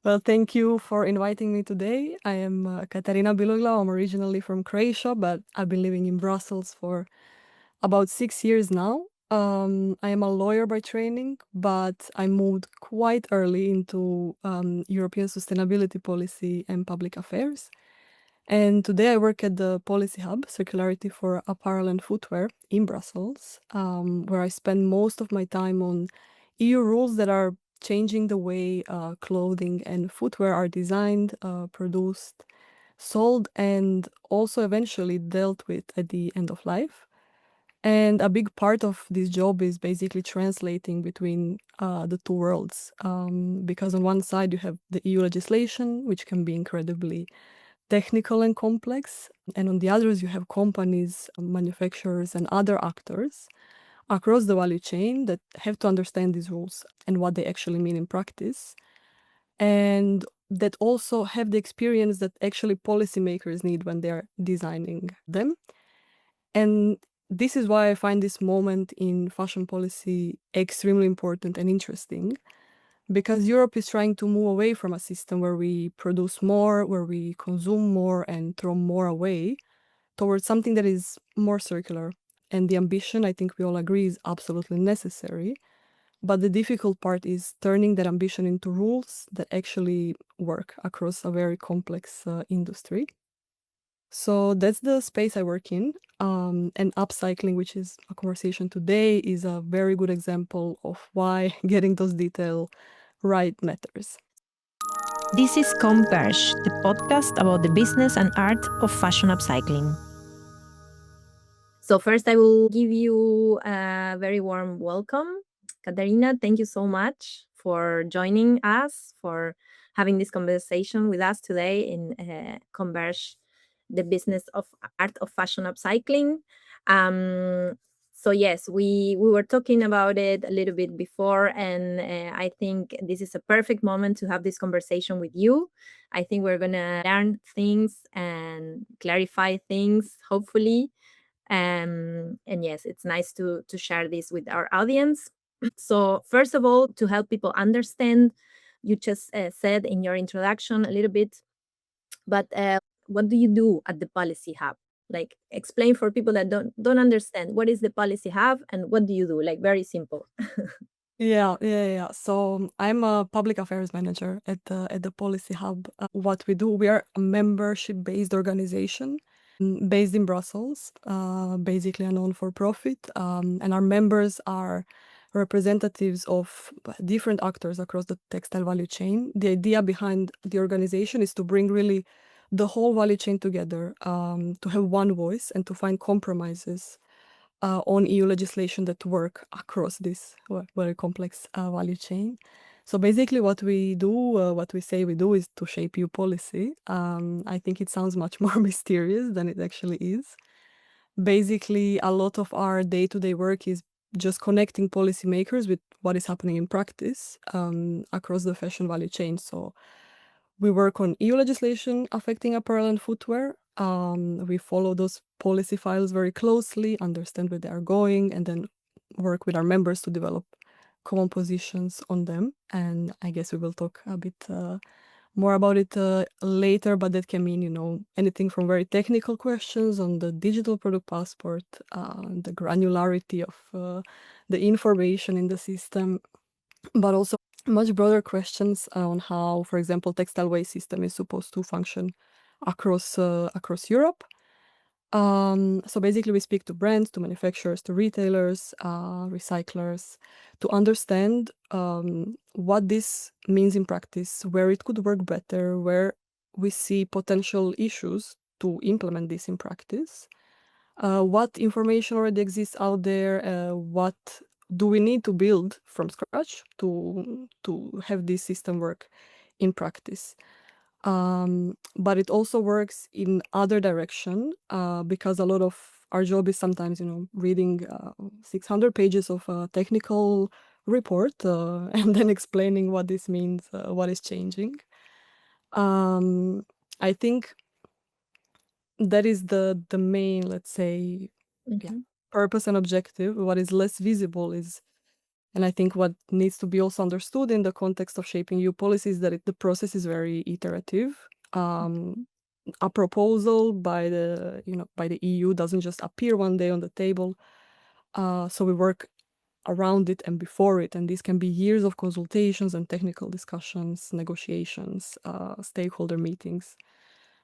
Well, thank you for inviting me today. I am Katarina Biloglav. I'm originally from Croatia, but I've been living in Brussels for about 6 years now. I am a lawyer by training, but I moved quite early into European sustainability policy and public affairs. And today I work at the Policy Hub, Circularity for Apparel and Footwear in Brussels, where I spend most of my time on EU rules that are changing the way clothing and footwear are designed, produced, sold, and also eventually dealt with at the end of life. And a big part of this job is basically translating between the two worlds. Because on one side, you have the EU legislation, which can be incredibly technical and complex. And on the others, you have companies, manufacturers, and other actors across the value chain that have to understand these rules and what they actually mean in practice. And that also have the experience that actually policymakers need when they're designing them. And this is why I find this moment in fashion policy extremely important and interesting, because Europe is trying to move away from a system where we produce more, where we consume more and throw more away, towards something that is more circular. And the ambition, I think we all agree, is absolutely necessary. But the difficult part is turning that ambition into rules that actually work across a very complex industry. So that's the space I work in. And upcycling, which is a conversation today, is a very good example of why getting those details right matters. This is VERGE, the podcast about the business and art of fashion upcycling. So first, I will give you a very warm welcome. Katarina, thank you so much for joining us, for having this conversation with us today in VERGE, the business of art of fashion upcycling. So yes, we were talking about it a little bit before, and I think this is a perfect moment to have this conversation with you. I think we're gonna learn things and clarify things, hopefully. And yes, it's nice to share this with our audience. So first of all, to help people understand, you just said in your introduction a little bit, but what do you do at the Policy Hub? Like, explain for people that don't understand, what is the Policy Hub and what do you do? Like, very simple. Yeah. So I'm a public affairs manager at the Policy Hub. What we do, we are a membership-based organization based in Brussels, basically a non-for-profit, and our members are representatives of different actors across the textile value chain. The idea behind the organization is to bring really the whole value chain together, to have one voice and to find compromises on EU legislation that work across this very complex value chain. So basically what we do, what we say we do is to shape EU policy. I think it sounds much more mysterious than it actually is. Basically, a lot of our day-to-day work is just connecting policymakers with what is happening in practice across the fashion value chain. So we work on EU legislation affecting apparel and footwear. We follow those policy files very closely, understand where they are going, and then work with our members to develop common positions on them. And I guess we will talk a bit more about it later, but that can mean, anything from very technical questions on the digital product passport, the granularity of the information in the system, but also much broader questions on how, for example, textile waste system is supposed to function across Europe. So basically, we speak to brands, to manufacturers, to retailers, recyclers, to understand what this means in practice, where it could work better, where we see potential issues to implement this in practice, what information already exists out there, what do we need to build from scratch to have this system work in practice. But it also works in other direction because a lot of our job is sometimes, reading 600 pages of a technical report and then explaining what this means, what is changing. I think that is the main, let's say, Mhm. purpose and objective. What is less visible is And I think what needs to be also understood in the context of shaping EU policies is that the process is very iterative. A proposal by the EU doesn't just appear one day on the table. So we work around it and before it, and these can be years of consultations and technical discussions, negotiations, stakeholder meetings.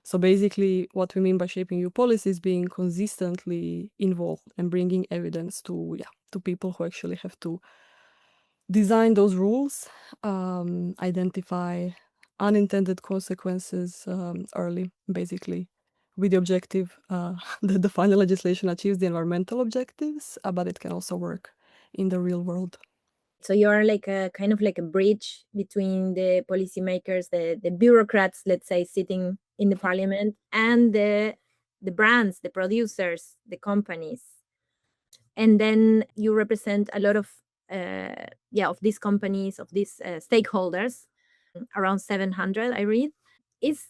So basically, what we mean by shaping EU policy is being consistently involved and bringing evidence to people who actually have to design those rules, identify unintended consequences early, basically, with the objective that the final legislation achieves the environmental objectives, but it can also work in the real world. So you are like a kind of like a bridge between the policymakers, the bureaucrats, let's say, sitting in the parliament, and the brands, the producers, the companies. And then you represent a lot of of these companies, of these stakeholders, around 700, I read. Is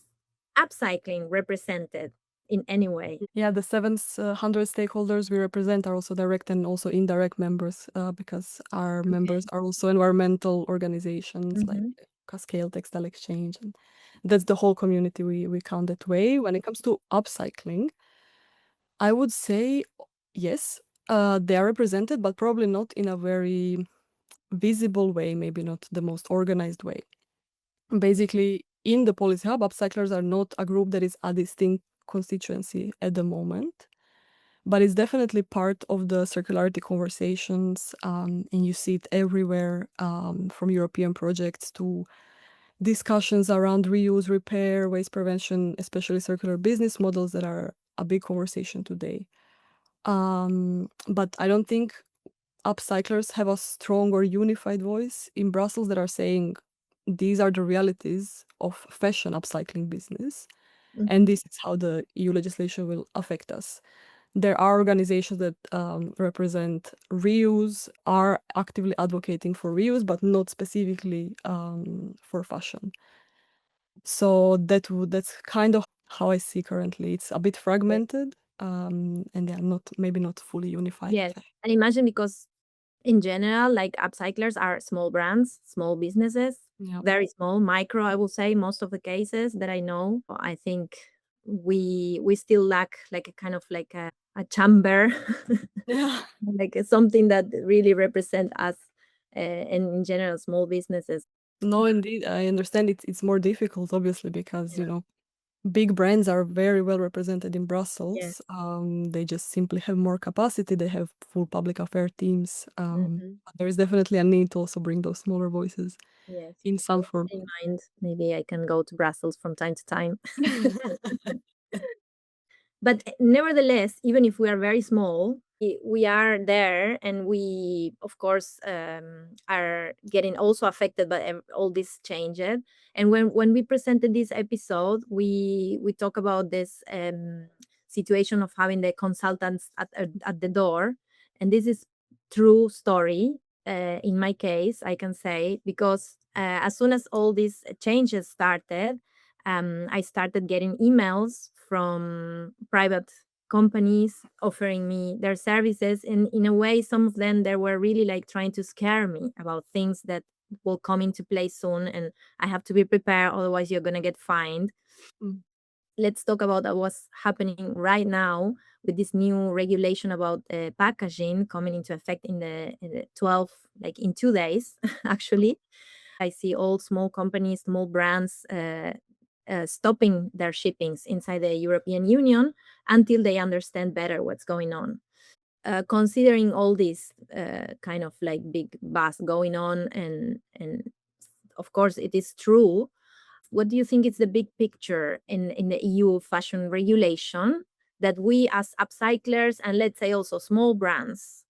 upcycling represented in any way? Yeah, the 700 stakeholders we represent are also direct and also indirect members, because our members are also environmental organizations like Mhm. Cascale Textile Exchange, and that's the whole community we count that way. When it comes to upcycling, I would say yes, they are represented, but probably not in a very visible way, maybe not the most organized way. Basically, in the Policy Hub, upcyclers are not a group that is a distinct constituency at the moment, but it's definitely part of the circularity conversations, and you see it everywhere, from European projects to discussions around reuse, repair, waste prevention, especially circular business models that are a big conversation today. But I don't think upcyclers have a strong or unified voice in Brussels that are saying these are the realities of fashion upcycling business, and Mhm. this is how the EU legislation will affect us. There are organizations that represent reuse, are actively advocating for reuse, but not specifically for fashion. So that's kind of how I see currently. It's a bit fragmented, and yeah, maybe not fully unified. Yes. And imagine, because in general, like upcyclers are small brands, small businesses, Yeah. very small, micro, I will say, most of the cases that I know. I think we still lack like a kind of like a chamber, Yeah. like something that really represent us, and in general, small businesses. No, indeed, I understand it's more difficult, obviously, because Yeah. big brands are very well represented in Yes. Brussels. They just simply have more capacity. They have full public affair teams. Mhm. But there is definitely a need to also bring those smaller voices Yes. in some form. In mind, maybe I can go to Brussels from time to time. But nevertheless, even if we are very small, we are there, and we, of course, are getting also affected by all these changes. And when we presented this episode, we talk about this situation of having the consultants at the door, and this is true story. In my case, I can say, because as soon as all these changes started, I started getting emails from private companies offering me their services. And in a way, some of them, they were really like trying to scare me about things that will come into place soon. And I have to be prepared, otherwise, you're going to get fined. Mm. Let's talk about what's happening right now with this new regulation about packaging coming into effect in the 12, like in 2 days, actually. I see all small companies, small brands stopping their shippings inside the European Union until they understand better what's going on. Considering all this kind of like big buzz going on, and of course it is true, what do you think is the big picture in the EU fashion regulation that we as upcyclers, and let's say also small brands,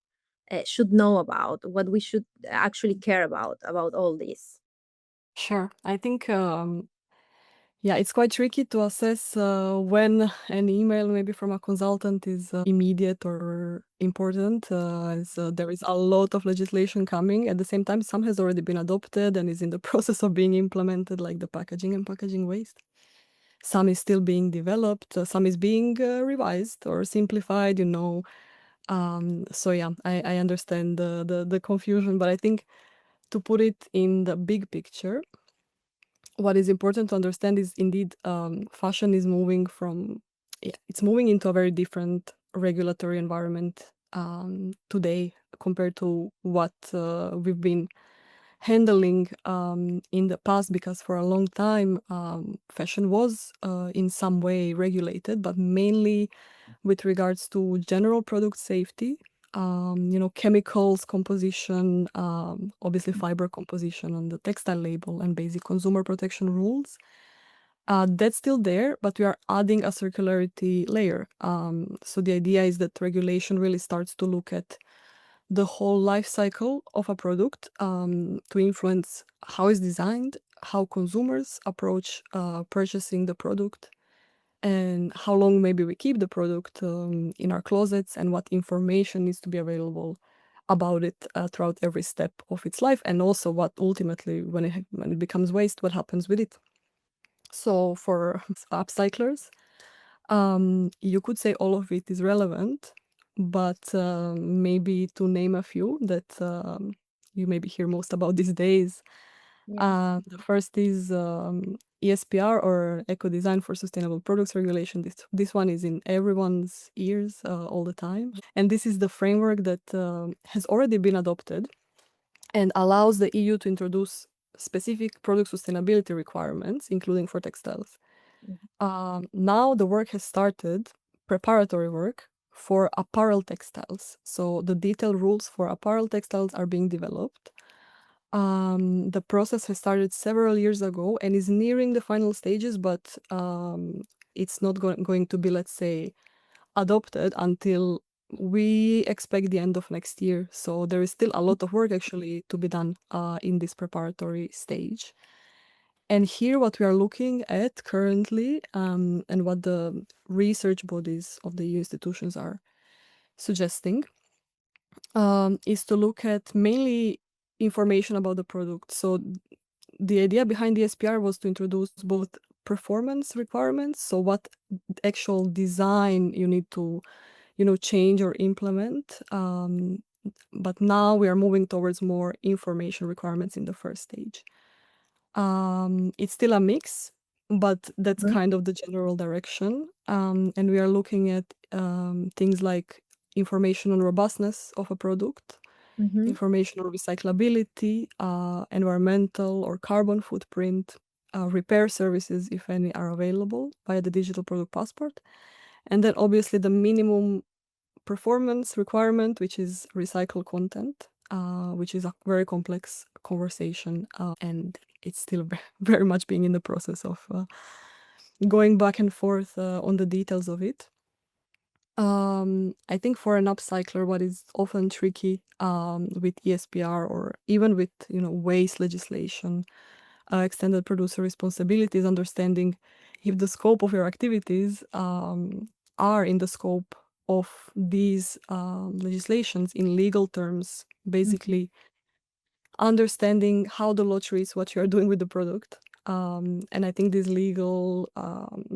should know about, what we should actually care about all this? Sure. I think, yeah, it's quite tricky to assess when an email, maybe from a consultant, is immediate or important. As there is a lot of legislation coming. At the same time, some has already been adopted and is in the process of being implemented, like the packaging and packaging waste. Some is still being developed. Some is being revised or simplified. So yeah, I understand the confusion, but I think to put it in the big picture, what is important to understand is indeed fashion is moving from, yeah, it's moving into a very different regulatory environment today compared to what we've been handling in the past, because for a long time fashion was in some way regulated, but mainly with regards to general product safety, chemicals composition, obviously fiber composition on the textile label, and basic consumer protection rules. That's still there, but we are adding a circularity layer. So the idea is that regulation really starts to look at the whole life cycle of a product to influence how it's designed, how consumers approach purchasing the product, and how long maybe we keep the product in our closets, and what information needs to be available about it throughout every step of its life, and also what ultimately, when it becomes waste, what happens with it. So for upcyclers, you could say all of it is relevant, but maybe to name a few that you maybe hear most about these days. Yeah. The first is ESPR, or Ecodesign for Sustainable Products Regulation. This one is in everyone's ears all the time. And this is the framework that has already been adopted and allows the EU to introduce specific product sustainability requirements, including for textiles. Now the work has started, preparatory work for apparel textiles. So the detailed rules for apparel textiles are being developed. The process has started several years ago and is nearing the final stages, but it's not going to be, let's say, adopted until we expect the end of next year. So there is still a lot of work actually to be done in this preparatory stage. And here, what we are looking at currently, and what the research bodies of the EU institutions are suggesting, is to look at mainly information about the product. So the idea behind the SPR was to introduce both performance requirements, so what actual design you need to, change or implement. But now we are moving towards more information requirements in the first stage. It's still a mix, but that's kind of the general direction. And we are looking at things like information on robustness of a product, Mm-hmm. information on recyclability, environmental or carbon footprint, repair services, if any, are available via the digital product passport. And then obviously the minimum performance requirement, which is recycled content, which is a very complex conversation, and it's still very much being in the process of going back and forth on the details of it. I think for an upcycler, what is often tricky with ESPR, or even with waste legislation, extended producer responsibility, is understanding if the scope of your activities are in the scope of these legislations in legal terms, basically understanding how the law treats what you are doing with the product. And I think these legal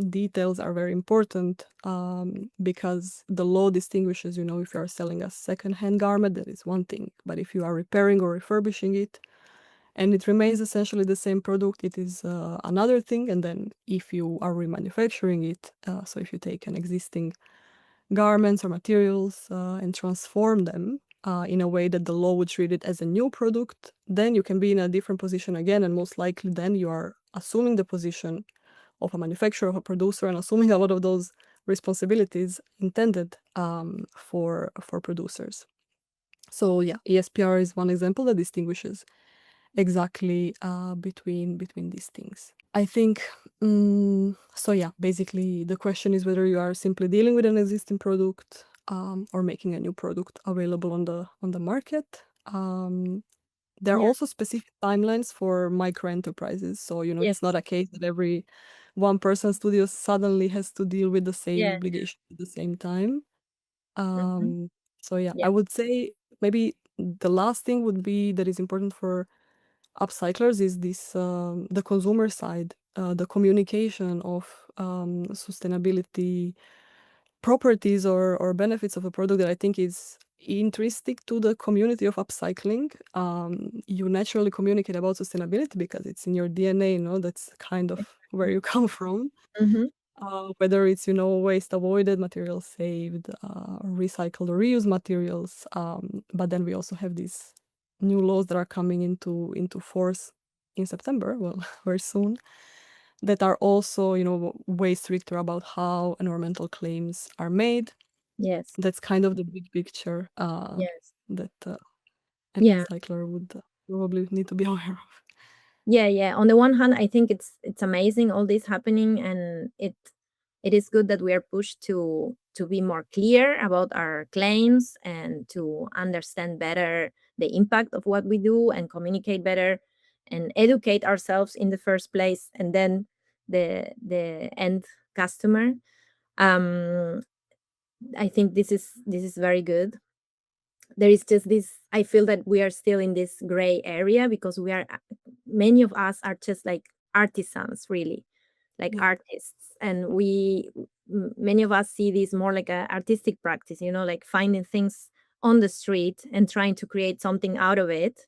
details are very important because the law distinguishes, if you are selling a second-hand garment, that is one thing. But if you are repairing or refurbishing it, and it remains essentially the same product, it is another thing. And then if you are remanufacturing it, so if you take an existing garments or materials and transform them in a way that the law would treat it as a new product, then you can be in a different position again, and most likely then you are assuming the position of a manufacturer, of a producer, and assuming a lot of those responsibilities intended for producers. So yeah, ESPR is one example that distinguishes exactly between these things. I think so. Yeah, basically the question is whether you are simply dealing with an existing product or making a new product available on the market. There are Yeah. also specific timelines for micro enterprises. So Yes. it's not a case that every one person studio suddenly has to deal with the same Yeah. obligation at the same time. Mm-hmm. So yeah, I Yeah. would say maybe the last thing would be that is important for upcyclers is this the consumer side, the communication of sustainability properties or benefits of a product that I think is intrinsic to the community of upcycling. You naturally communicate about sustainability because it's in your DNA, you know, that's kind of where you come from. Mhm. Whether it's, you know, waste avoided, materials saved, recycled or reused materials. But then we also have these new laws that are coming into force in September, well, very soon, that are also, you know, way stricter about how environmental claims are made. Yes. That's kind of the big picture Yes. that an Yeah. upcycler would probably need to be aware of. Yeah, yeah. On the one hand, I think it's amazing all this happening, and it is good that we are pushed to be more clear about our claims and to understand better the impact of what we do and communicate better and educate ourselves in the first place, and then the end customer. Um, I think this is very good. There is just this, I feel that we are still in this gray area because we are, many of us are just like artisans, really, like Yeah. artists, and many of us see this more like a artistic practice, like finding things on the street and trying to create something out of it.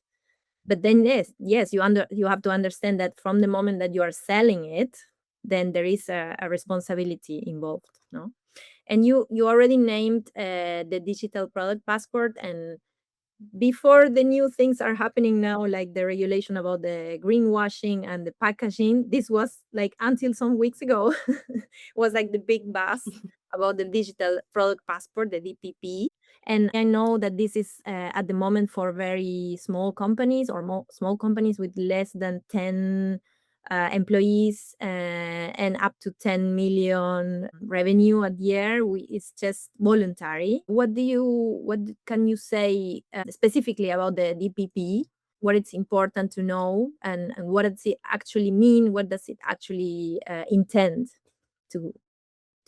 But then yes, you have to understand that from the moment that you are selling it, then there is a responsibility involved, no? And you already named the digital product passport, and before the new things are happening now, like the regulation about the greenwashing and the packaging, this was like until some weeks ago was like the big buzz about the digital product passport, the DPP. And I know that this is at the moment for very small companies or small companies with less than 10 employees and up to 10 million revenue a year. It's just voluntary. What can you say specifically about the DPP? What it's important to know, and what does it actually mean? What does it actually intend to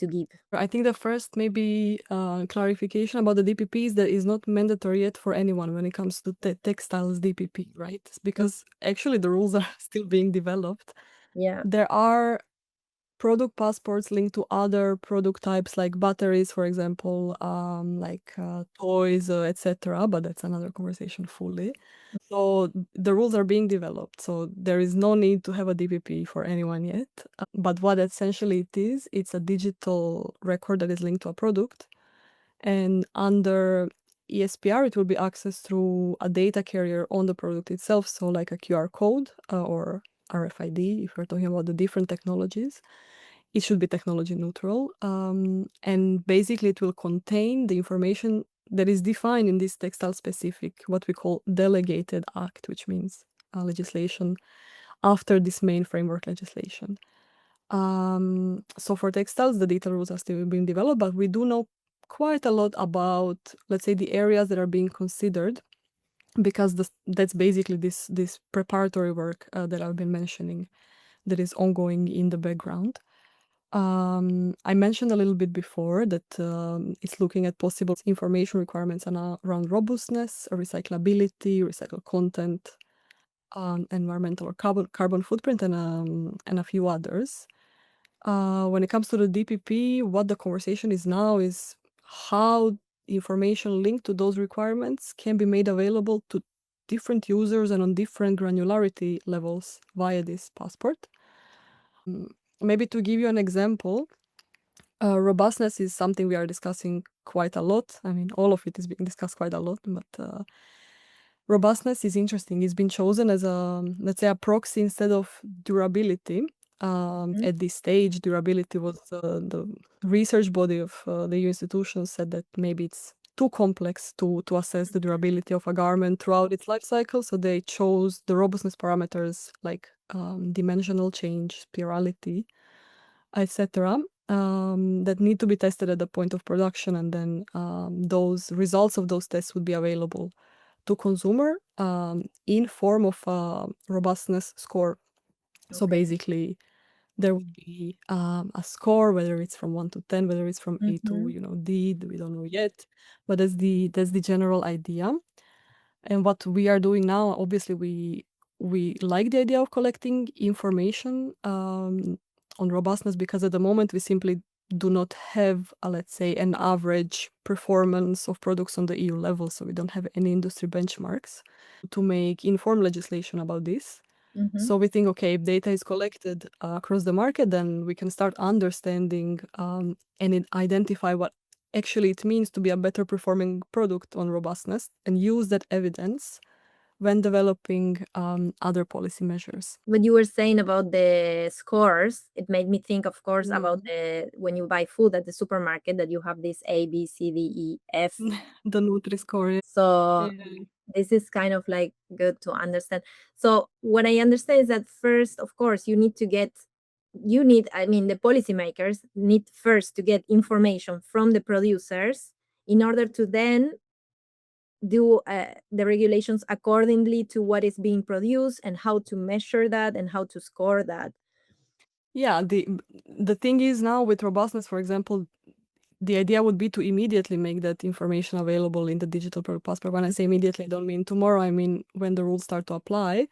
give? I think the first maybe clarification about the DPP is that it's not mandatory yet for anyone when it comes to textiles DPP, right? It's because actually the rules are still being developed. Yeah. There are product passports linked to other product types like batteries, for example, like toys, etc. But that's another conversation fully. So the rules are being developed. So there is no need to have a DPP for anyone yet. But what essentially it is, it's a digital record that is linked to a product. And under ESPR, it will be accessed through a data carrier on the product itself. So like a QR code or RFID, if we're talking about the different technologies. It should be technology neutral. And basically it will contain the information that is defined in this textile specific, what we call delegated act, which means legislation after this main framework legislation. So for textiles, the detailed rules are still being developed, but we do know quite a lot about, let's say, the areas that are being considered, because that's basically this preparatory work that I've been mentioning that is ongoing in the background. I mentioned a little bit before that it's looking at possible information requirements around robustness, recyclability, recycled content, environmental or carbon footprint, and a few others. When it comes to the DPP, what the conversation is now is how information linked to those requirements can be made available to different users and on different granularity levels via this passport. Maybe to give you an example, robustness is something we are discussing quite a lot. I mean, all of it is being discussed quite a lot, but robustness is interesting. It's been chosen as a, let's say, a proxy instead of durability. At this stage, durability was the research body of the EU institutions said that maybe it's too complex to assess the durability of a garment throughout its life cycle. So they chose the robustness parameters like dimensional change, spirality, etc. That need to be tested at the point of production, and then those results of those tests would be available to consumer in form of a robustness score. So Okay. basically, there would be a score, whether it's from 1 to 10, whether it's from A to D, we don't know yet, but that's the general idea. And what we are doing now, obviously, we like the idea of collecting information on robustness, because at the moment we simply do not have, let's say, an average performance of products on the EU level, so we don't have any industry benchmarks to make informed legislation about this. So we think, okay, if data is collected across the market, then we can start understanding and identify what actually it means to be a better performing product on robustness and use that evidence when developing other policy measures. What you were saying about the scores, it made me think, of course, about when you buy food at the supermarket, that you have this A, B, C, D, E, F. The Nutri-Score. So this is kind of like good to understand. So what I understand is that first, of course, I mean, the policymakers need first to get information from the producers in order to then do the regulations accordingly to what is being produced and how to measure that and how to score that. Yeah, the thing is now with robustness, for example, the idea would be to immediately make that information available in the digital product passport. When I say immediately, I don't mean tomorrow. I mean when the rules start to apply.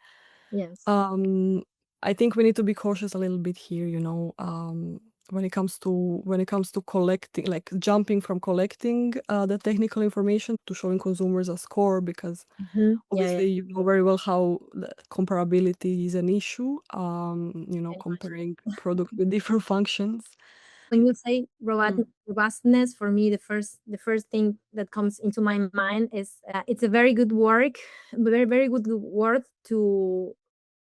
Yes. I think we need to be cautious a little bit here, when it comes to collecting, like jumping from collecting the technical information to showing consumers a score, because obviously you know very well how the comparability is an issue. Comparing products with different functions. When you say robustness, for me, the first thing that comes into my mind is it's a very good work, very very good word to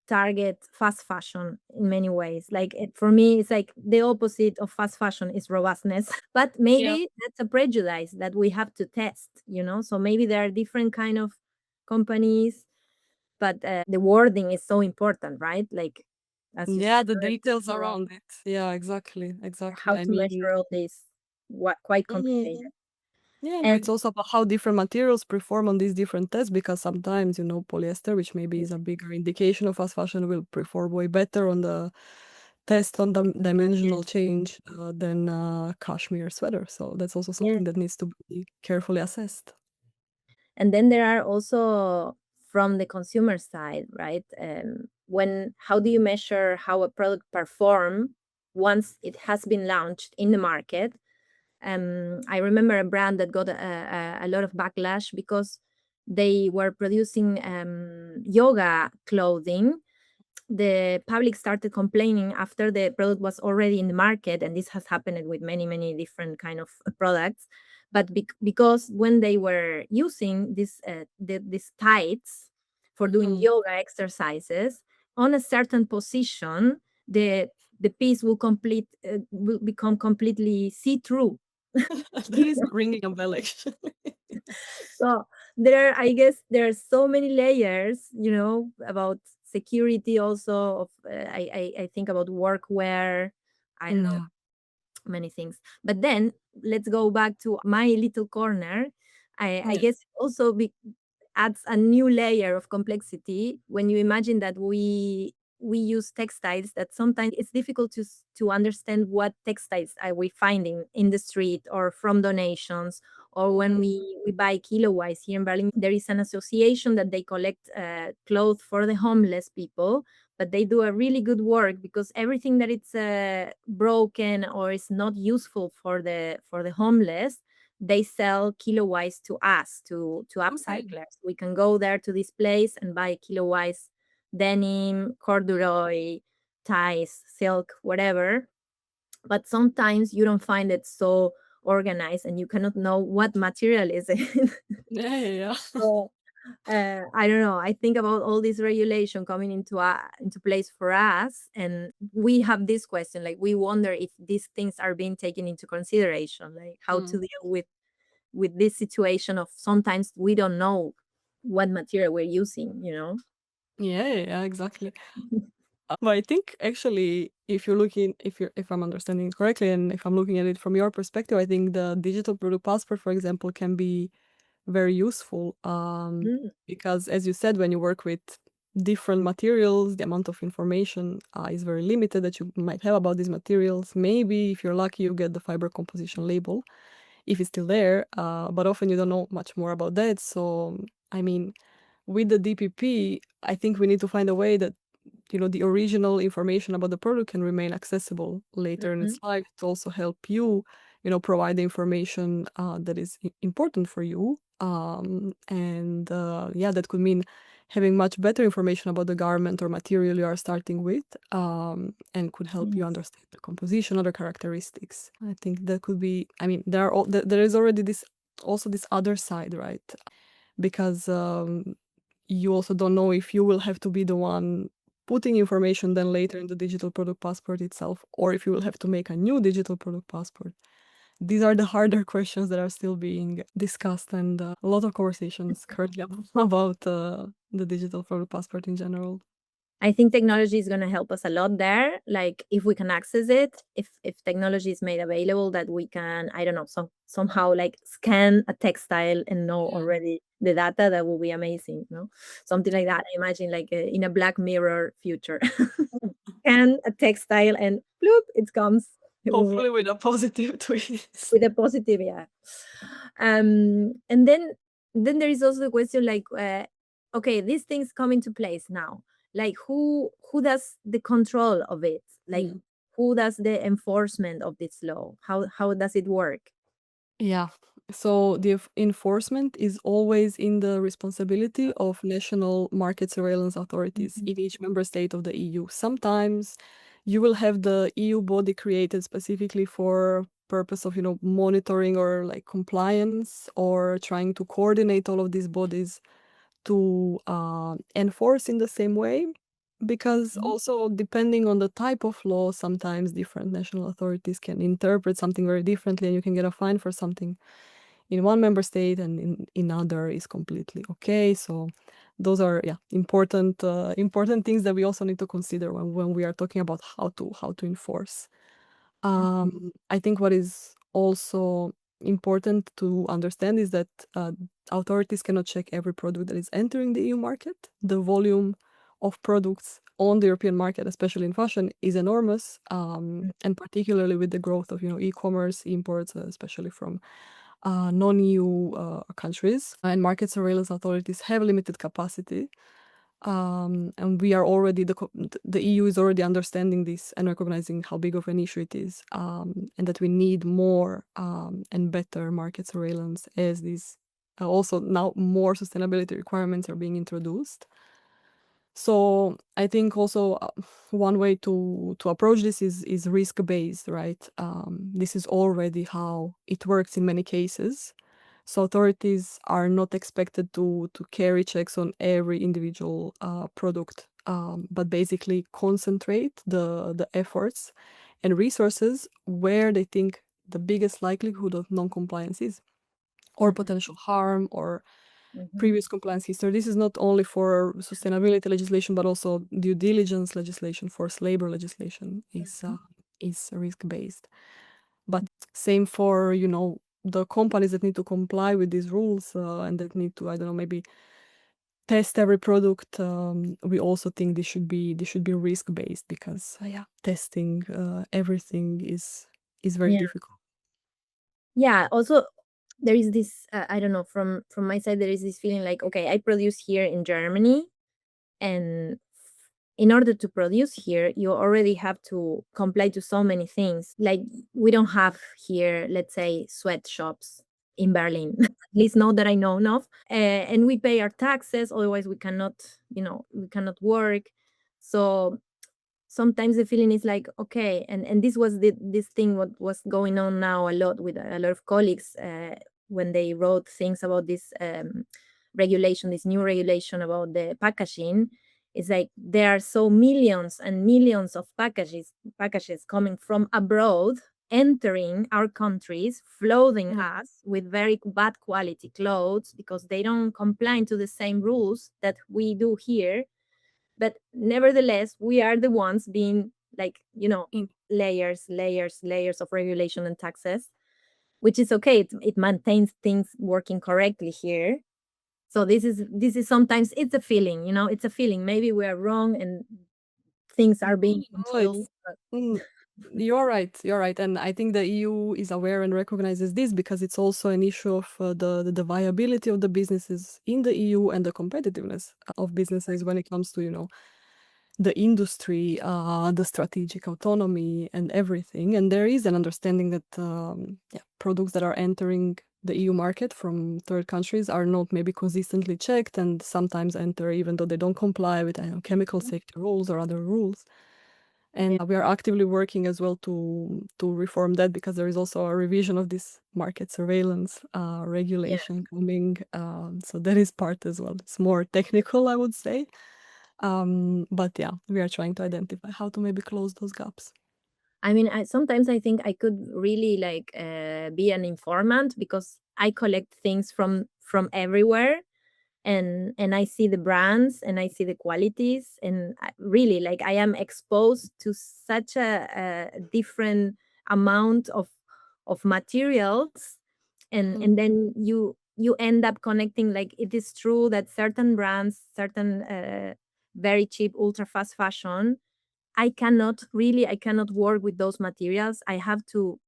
target fast fashion in many ways. Like for me, it's like the opposite of fast fashion is robustness. But maybe that's a prejudice that we have to test. So maybe there are different kind of companies, but the wording is so important, right? Like as you Yeah, said, the details around it. Yeah, exactly. how I to measure mean, all this, quite complicated. mhm. Yeah, no, it's And also about how different materials perform on these different tests, because sometimes, polyester, which maybe is a bigger indication of fast fashion, will perform way better on the test on the dimensional change than cashmere sweater. So that's also yeah, something that needs to be carefully assessed. and then there are also from the consumer side, right? When how do you measure how a product perform once it has been launched in the market? I remember a brand that got a lot of backlash because they were producing yoga clothing. The public started complaining after the product was already in the market, and this has happened with many many different kind of products. But because when they were using these tights for doing yoga exercises on a certain position, the piece will become completely see-through. That is ringing a bell, actually. So I guess there are so many layers, about security also. I think about workwear. I don't know, Yeah. many things. But then let's go back to my little corner. I Yes. guess also adds a new layer of complexity when you imagine that we use textiles that sometimes it's difficult to understand what textiles are we finding in the street or from donations, or when we buy kilowise here in Berlin. There is an association that they collect clothes for the homeless people, but they do a really good work because everything that it's broken or is not useful for the homeless, they sell kilowise to us, to Okay. upcyclers. We can go there to this place and buy kilowise denim, corduroy, ties, silk, whatever. But sometimes you don't find it so organized and you cannot know what material is it. Yeah, yeah, yeah. So I don't know. I think about all this regulation coming into place for us, and we have this question. Like we wonder if these things are being taken into consideration, like how to Mm. deal with this situation of sometimes we don't know what material we're using. Yeah, yeah, yeah, exactly. But I think actually, if I'm understanding it correctly, and if I'm looking at it from your perspective, I think the digital product passport, for example, can be very useful, Mm, because as you said, when you work with different materials, the amount of information is very limited that you might have about these materials. Maybe if you're lucky, you get the fiber composition label if it's still there, but often you don't know much more about that. So, I mean, with the DPP, I think we need to find a way that the original information about the product can remain accessible later in its life to also help you, provide the information that is important for you. And yeah, that could mean having much better information about the garment or material you are starting with, and could help you understand the composition, other characteristics. I think that could be, I mean, there is already this other side, right? Because you also don't know if you will have to be the one putting information then later in the digital product passport itself, or if you will have to make a new digital product passport. These are the harder questions that are still being discussed, and a lot of conversations currently about the digital product passport in general. I think technology is going to help us a lot there. Like if we can access it, if technology is made available that we can, I don't know, somehow like scan a textile and know already the data, that will be amazing. Something like that. I imagine like in a Black Mirror future, scan a textile and bloop, it comes. Hopefully with a positive twist. With a positive, yeah. And then there is also the question like, okay, these things come into place now. Like who does the control of it? Like who does the enforcement of this law? How does it work? Yeah. So the enforcement is always in the responsibility of national market surveillance authorities in each member state of the EU. Sometimes you will have the EU body created specifically for purpose of, monitoring or like compliance or trying to coordinate all of these bodies to enforce in the same way. Because also depending on the type of law, sometimes different national authorities can interpret something very differently, and you can get a fine for something in one member state, and in other is completely okay. So those are important things that we also need to consider when we are talking about how to enforce. I think what is also important to understand is that authorities cannot check every product that is entering the EU market. The volume of products on the European market, especially in fashion, is enormous, and particularly with the growth of e-commerce imports, especially from non-EU countries, and market surveillance authorities have limited capacity. And we are already the EU is already understanding this and recognizing how big of an issue it is, and that we need more and better market surveillance as these also now more sustainability requirements are being introduced. So I think also one way to approach this is risk-based, right? This is already how it works in many cases. So authorities are not expected to carry checks on every individual product, but basically concentrate the efforts and resources where they think the biggest likelihood of non-compliance is, or potential harm, or previous compliance history. This is not only for sustainability legislation, but also due diligence legislation, forced labor legislation is risk-based. But same for, the companies that need to comply with these rules and that need to, I don't know, maybe test every product. We also think this should be risk-based because, testing everything is very Yeah. difficult. Yeah. Also, there is this. I don't know. From my side, there is this feeling like, okay, I produce here in Germany, and in order to produce here, you already have to comply to so many things. Like we don't have here, let's say, sweatshops in Berlin, at least not that I know of. And we pay our taxes, otherwise we cannot, we cannot work. So sometimes the feeling is like, okay, and this was this thing what was going on now a lot with a lot of colleagues when they wrote things about this regulation, this new regulation about the packaging. It's like there are so millions and millions of packages coming from abroad, entering our countries, flooding us with very bad quality clothes because they don't comply to the same rules that we do here. But nevertheless, we are the ones being like, In- layers of regulation and taxes, which is okay. It maintains things working correctly here. So this is sometimes it's a feeling, it's a feeling. Maybe we are wrong and things are being No, controlled. mm, you're right. You're right, and I think the EU is aware and recognizes this because it's also an issue of the viability of the businesses in the EU and the competitiveness of businesses when it comes to the industry, the strategic autonomy, and everything. And there is an understanding that products that are entering the EU market from third countries are not maybe consistently checked and sometimes enter even though they don't comply with chemical safety rules or other rules. And we are actively working as well to reform that, because there is also a revision of this market surveillance regulation coming. So that is part as well. It's more technical, I would say. But yeah, we are trying to identify how to maybe close those gaps. I mean, sometimes I think I could really like be an informant, because I collect things from everywhere, and I see the brands and I see the qualities, and really like I am exposed to such a different amount of materials, and then you end up connecting, like it is true that certain brands, certain very cheap ultra fast fashion, I cannot work with those materials. I have to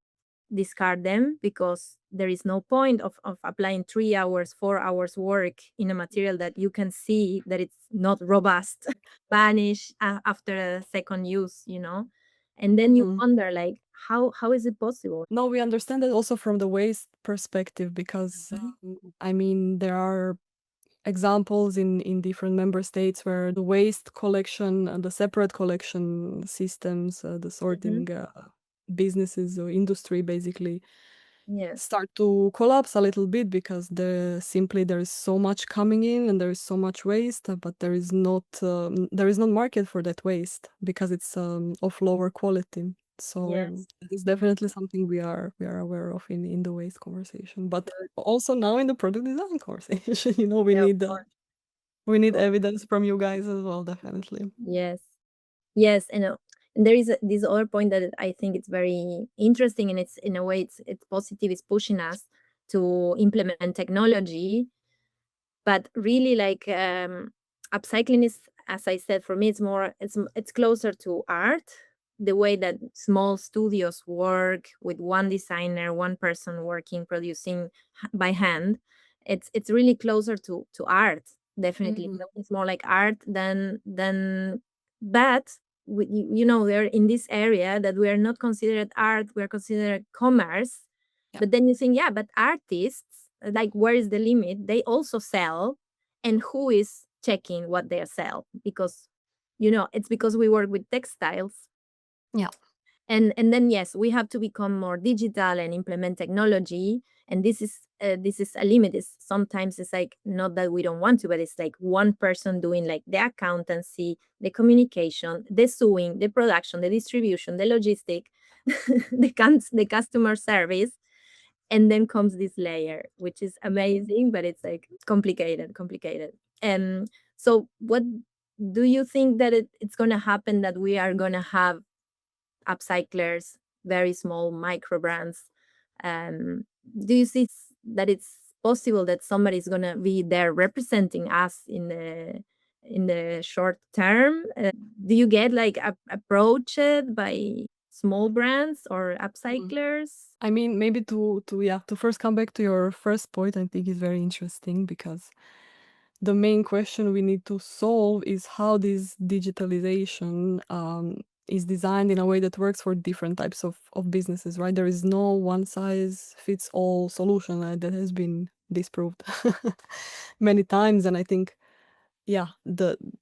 discard them, because there is no point of applying 3 hours, 4 hours work in a material that you can see that it's not robust, vanish after a second use, you know. And then you wonder, like, how is it possible? No, we understand that also from the waste perspective, because I mean, there are examples in different member states where the waste collection, the separate collection systems, the sorting businesses or industry basically Yes. start to collapse a little bit, because there is so much coming in and there is so much waste, but there is not market for that waste because it's of lower quality. So Yes. it's definitely something we are aware of in the waste conversation, but also now in the product design conversation. We Yeah, of need course. evidence from you guys as well, definitely. Yes. Yes, and there is this other point that I think it's very interesting, and it's in a way it's positive. It's pushing us to implement technology, but really like upcycling is, as I said, for me it's more it's closer to art. The way that small studios work with one designer, one person working, producing by hand, it's really closer to art. Definitely, it's more like art than but we're in this area that we are not considered art, we're considered commerce. Yeah. But then you think, yeah, but artists, like, where is the limit? They also sell, and who is checking what they sell? Because it's because we work with textiles, Yeah. and then yes, we have to become more digital and implement technology. And this is a limit. Is sometimes it's like, not that we don't want to, but it's like one person doing like the accountancy, the communication, the sewing, the production, the distribution, the logistic, the customer service. And then comes this layer, which is amazing, but it's like complicated. And so what do you think that it's going to happen, that we are going to have upcyclers, very small micro brands? Do you see that it's possible that somebody is going to be there representing us in the short term? Do you get like approached by small brands or upcyclers? I mean, maybe to first come back to your first point, I think is very interesting, because the main question we need to solve is how this digitalization is designed in a way that works for different types of businesses, right? There is no one size fits all solution, that has been disproved many times. And I think, yeah,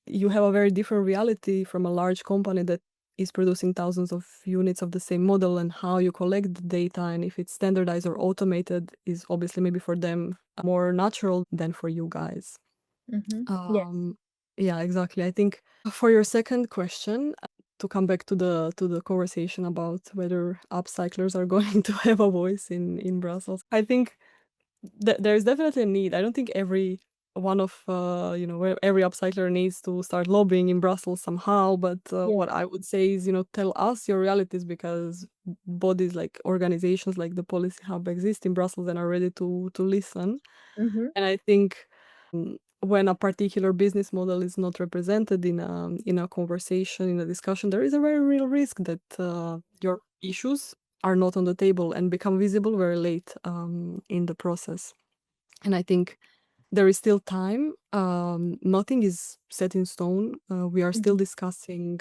you have a very different reality from a large company that is producing thousands of units of the same model, and how you collect the data and if it's standardized or automated is obviously maybe for them more natural than for you guys. Yes. Yeah, exactly. I think for your second question, to come back to the conversation about whether upcyclers are going to have a voice in Brussels, I think there's definitely a need. I don't think every one of where every upcycler needs to start lobbying in Brussels somehow, but what I would say is, tell us your realities, because bodies like organizations like the Policy Hub exist in Brussels and are ready to listen. Mm-hmm. And I think when a particular business model is not represented in a conversation, in a discussion, there is a very real risk that your issues are not on the table and become visible very late in the process. And I think there is still time. Nothing is set in stone. We are still discussing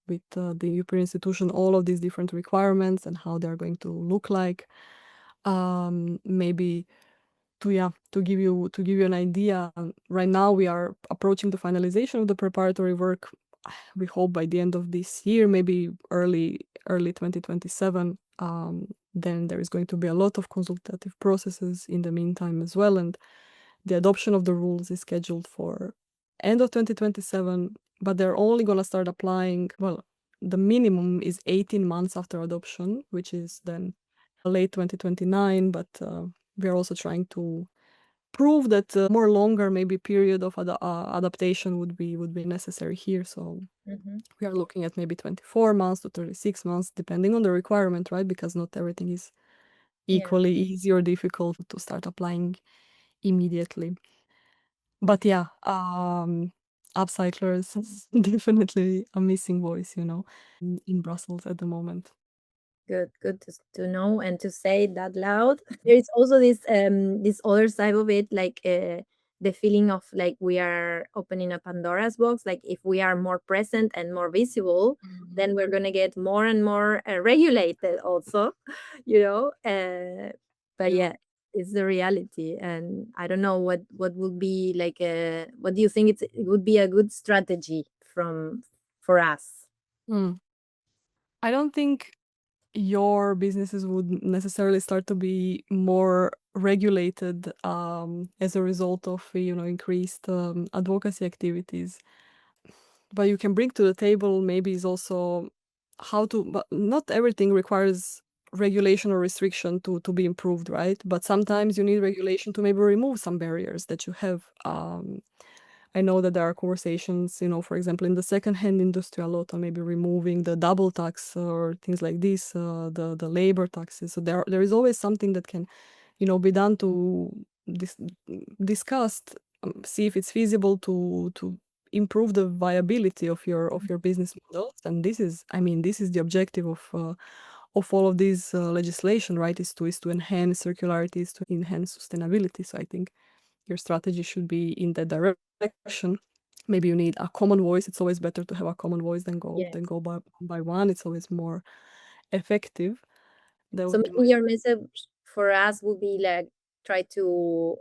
with the European institution all of these different requirements and how they are going to look like. Maybe to give you an idea, right now we are approaching the finalization of the preparatory work. We hope by the end of this year, maybe early 2027. Then there is going to be a lot of consultative processes in the meantime as well, and the adoption of the rules is scheduled for end of 2027, but they're only going to start applying, well, the minimum is 18 months after adoption, which is then late 2029, but we are also trying to prove that a more longer maybe period of adaptation would be necessary here. So we are looking at maybe 24 months to 36 months, depending on the requirement, right? Because not everything is equally easy or difficult to start applying immediately. But yeah, upcyclers is definitely a missing voice, in Brussels at the moment. Good to know and to say it that loud. There is also this other side of it, like the feeling of like we are opening a Pandora's box. Like if we are more present and more visible, then we're gonna get more and more regulated also, you know. But Yeah. yeah, it's the reality, and I don't know what would be like. What do you think it would be a good strategy from for us? Mm. I don't think your businesses would necessarily start to be more regulated as a result of increased advocacy activities. But you can bring to the table maybe is also how to, but not everything requires regulation or restriction to be improved, right? But sometimes you need regulation to maybe remove some barriers that you have. I know that there are conversations, for example, in the second-hand industry a lot on maybe removing the double tax or things like this, the labor taxes. So there is always something that can, be done to discussed, see if it's feasible to improve the viability of your business models. And this is, I mean, this is the objective of all of these legislation, right? Is to enhance circularity, is to enhance sustainability. So I think your strategy should be in that direction. Maybe you need a common voice. It's always better to have a common voice Yeah. than go by one. It's always more effective. That So would be my maybe your message for us would be like try to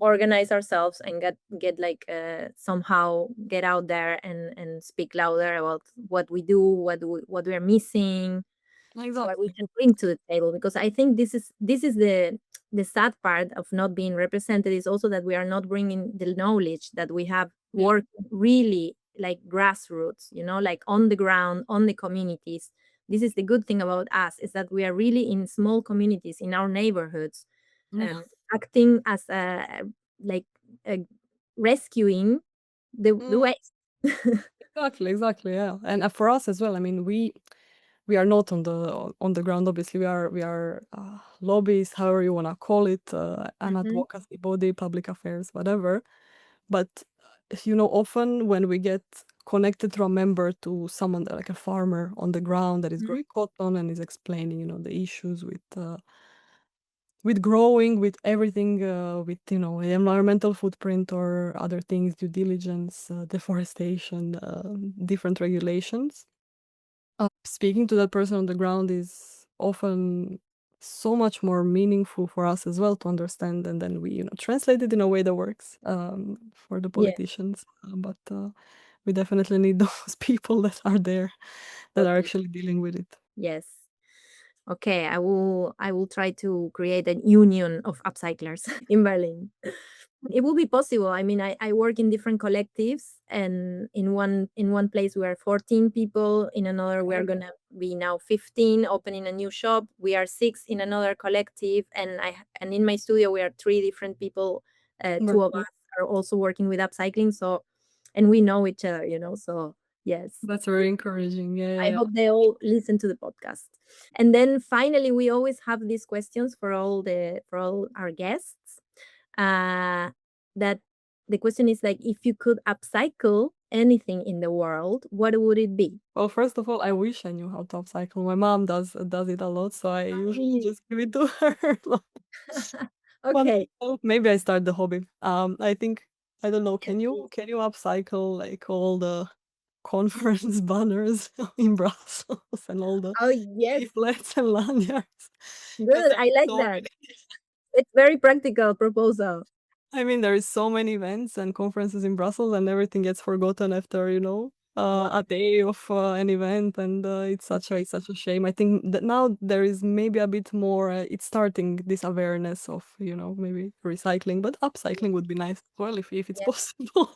organize ourselves and get like somehow get out there and speak louder about what we do, what we're missing, what we exactly. can bring to the table. Because I think this is the sad part of not being represented is also that we are not bringing the knowledge that we have Yeah. worked really like grassroots, like on the ground, on the communities. This is the good thing about us is that we are really in small communities in our neighborhoods, Yeah. acting as a like a rescuing the Mm, waste. exactly. Yeah. And for us as well. I mean, we are not on the ground. Obviously, we are lobbyists, however you want to call it, an Mhm. advocacy body, public affairs, whatever. But often when we get connected through a member to someone like a farmer on the ground that is Mhm. growing cotton and is explaining, the issues with growing, with everything, with the environmental footprint or other things, due diligence, deforestation, different regulations. Speaking to that person on the ground is often so much more meaningful for us as well to understand, and then we translate it in a way that works for the Yeah, politicians. But we definitely need those people that are there, that are totally. actually dealing with it. Yes. Okay, I will try to create a union of upcyclers in Berlin. It will be possible. I mean, I work in different collectives, and in one place we are 14 people, in another we are Oh, gonna be now 15, opening a new shop. We are 6 in another collective, and in my studio we are 3 different people. Two of working. us are also working with upcycling, so and we know each other, so yes. That's very encouraging. Yeah, yeah, I yeah. hope they all listen to the podcast. And then finally, we always have these questions for all our guests. Uh, that the question is like, if you could upcycle anything in the world, what would it be? Well, first of all, I wish I knew how to upcycle. My mom does it a lot, so I usually Really? just give it to her. But Okay. maybe I start the hobby. I think I don't know. Yes, please. Can you upcycle like all the conference banners in Brussels and all the Oh, yes. leaflets and lanyards? Because Good. there I is like so that. many. It's very practical proposal. I mean, there is so many events and conferences in Brussels, and everything gets forgotten after Wow. a day of an event, and it's such a shame. I think that now there is maybe a bit more. It's starting this awareness of maybe recycling, but upcycling would be nice as well if it's Yes. possible.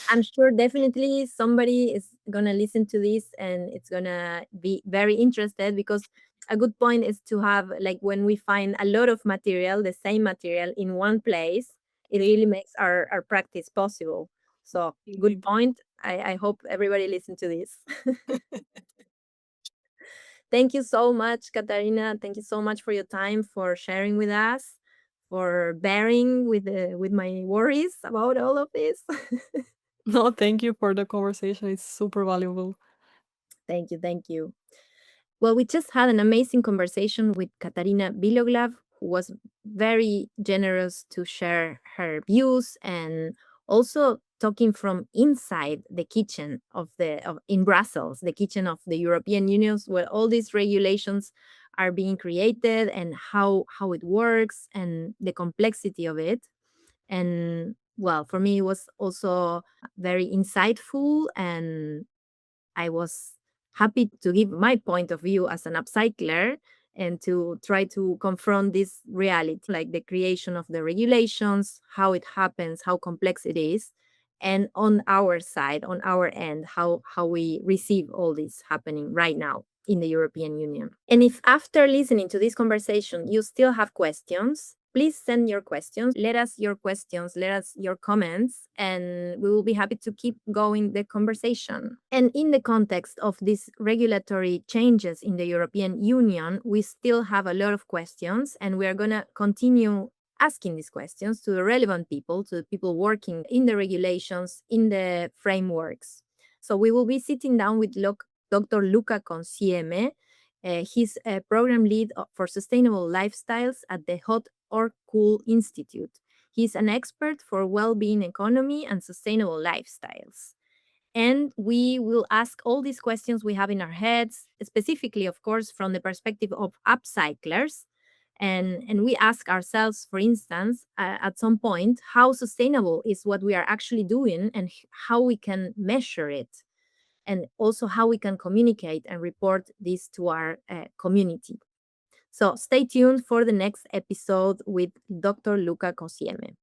I'm sure definitely somebody is gonna listen to this and it's gonna be very interested, because a good point is to have, like, when we find a lot of material, the same material in one place, it really makes our practice possible. So good Indeed. point. I hope everybody listen to this. Thank you so much, Katarina. Thank you so much for your time, for sharing with us, for bearing with my worries about all of this. No, thank you for the conversation. It's super valuable. Thank you, thank you. Well, we just had an amazing conversation with Katarina Biloglav, who was very generous to share her views, and also talking from inside the kitchen in Brussels, the kitchen of the European Union, where all these regulations are being created, and how it works and the complexity of it. And well, for me, it was also very insightful, and I was happy to give my point of view as an upcycler and to try to confront this reality, like the creation of the regulations, how it happens, how complex it is, and on our side, on our end, how we receive all this happening right now in the European Union. And if after listening to this conversation you still have questions, please send your questions. Let us your comments, and we will be happy to keep going the conversation. And in the context of these regulatory changes in the European Union, we still have a lot of questions, and we are going to continue asking these questions to the relevant people, to the people working in the regulations, in the frameworks. So we will be sitting down with Dr. Luca Consieme. He's a program lead for sustainable lifestyles at the Hot or Cool Institute. He's an expert for well-being economy and sustainable lifestyles. And we will ask all these questions we have in our heads, specifically, of course, from the perspective of upcyclers. And we ask ourselves, for instance, at some point, how sustainable is what we are actually doing, and how we can measure it, and also how we can communicate and report this to our community. So stay tuned for the next episode with Dr. Luca Consieme.